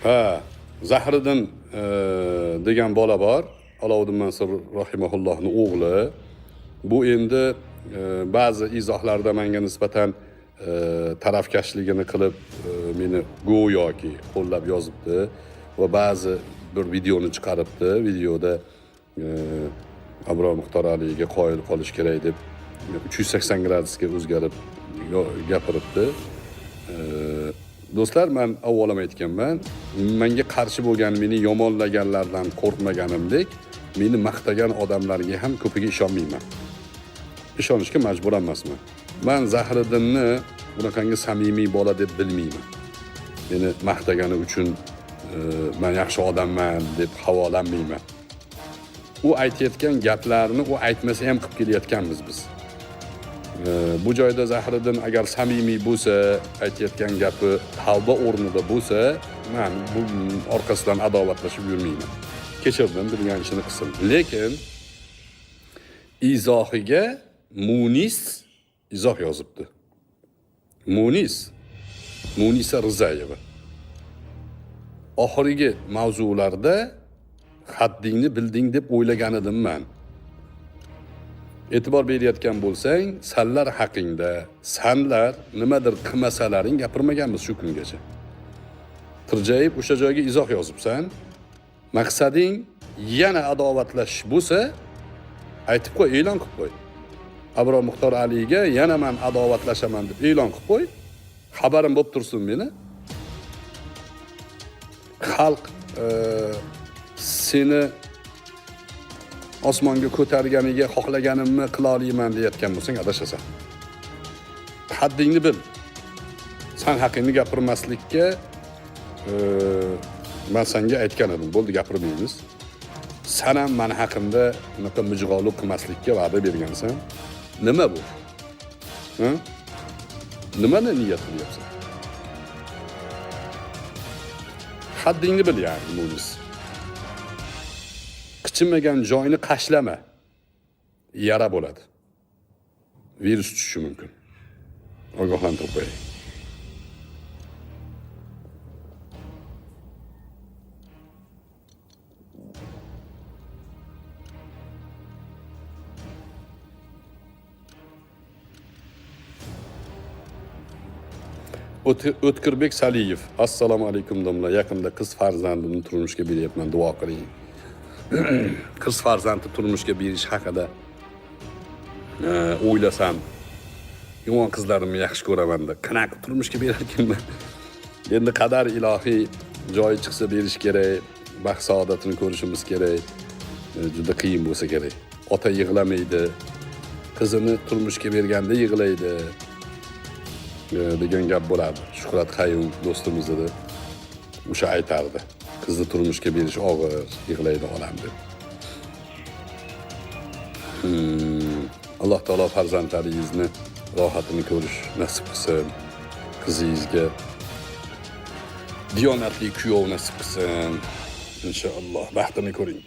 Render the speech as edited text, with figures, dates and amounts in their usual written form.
Ha, Zahriddin degan bola bor. Alovuddin Mansur rahimahullohning o'g'li. Bu endi ba'zi izohlarda menga nisbatan tarafkashligini qilib meni go'yoki qo'llab yozibdi va ba'zi bir videoni chiqaribdi. Videoda Abror Muxtor Aliga qoyil qolish kerak deb 380 gradusga o'zgarib gapiribdi. Do'stlar, men avval ham aytganman, menga qarshi bo'lgan, meni yomonlaganlardan qo'rqmaganimdek, meni maqtagan odamlarga ham ko'piga ishonmayman. Ishonishga majbur emasman. Men Zahriddinni bunaqangi samimiy bola deb bilmayman. Meni maqtagani uchun men yaxshi odamman deb havolanmayman. U aytayotgan gaplarni u aytmasa ham qilib kelayotganmiz biz. Bu joyda Zahriddin agar samimiy bo'lsa, aytayotgan gapi tavba o'rnida bo'lsa, men bu orqasidan adovatlashib yurmayman. Kechirdim, bilgan ishini qilsin. Lekin izohiga Munis izoh yozibdi. Munisa Rizayeva. Oxirgi mavzularda haddingni bilding deb o'ylagan edim men. E'tibor berayotgan bo'lsang, sanlar haqingda, sanlar nimadir qilmasalaring gapirmaganmiz shu kungacha. Tirjayib o'sha joyga izoh yozibsan. Maqsading yana adovatlashish bo'lsa, aytib qo'y, e'lon qilib qo'y. Abror Muxtor Aliga yana men adovatlashaman deb e'lon qilib qo'y. Xabarim bo'lib tursin meni. Xalq seni osmonga ko'targaniga xohlaganimni qila olaman deyotgan bo'lsang adashasan. Haddingni bil. Sen haqingni gapirmaslikka men senga aytgan edim, bo'ldi gapirmaymiz. Sen ham men haqimda unaqa mijg'olib qilmaslikka va'da bergansan. Nima bu? Ha? Nimani niyat qilyapsan? Haddingni bil yani Munis. Qichimmagan joyni qashlama. Yara bo'ladi. Virus tushishi mumkin. Ogohlantirib qo'ying. O'tkirbek Saliyev. Assalomu alaykum domla. Yaqinda qiz farzandimni turmushga beryapman, duo qiling. Qiz farzandni turmushga berish haqida o'ylasam, yomon qizlarimni yaxshi ko'raman-da. Qanaqa turmushga berarkanman? Endi qadar ilohiy joyi chiqsa berish kerak, baxt saodatini ko'rishimiz kerak. Juda qiyin bo'lsa kerak. Ota yig'lamaydi, qizini turmushga berganda yig'laydi degan gap bo'ladi. Shuhrat Qayum do'stimiz edi. O'sha aytardi. Qizni turmushga berish og'ir, yig'laydi olam deb. Alloh taolo farzandlaringizni rohatini ko'rish nasib qilsin. Qizingizga diyonatli kuyov nasib qilsin. Inshaalloh baxtini ko'ring.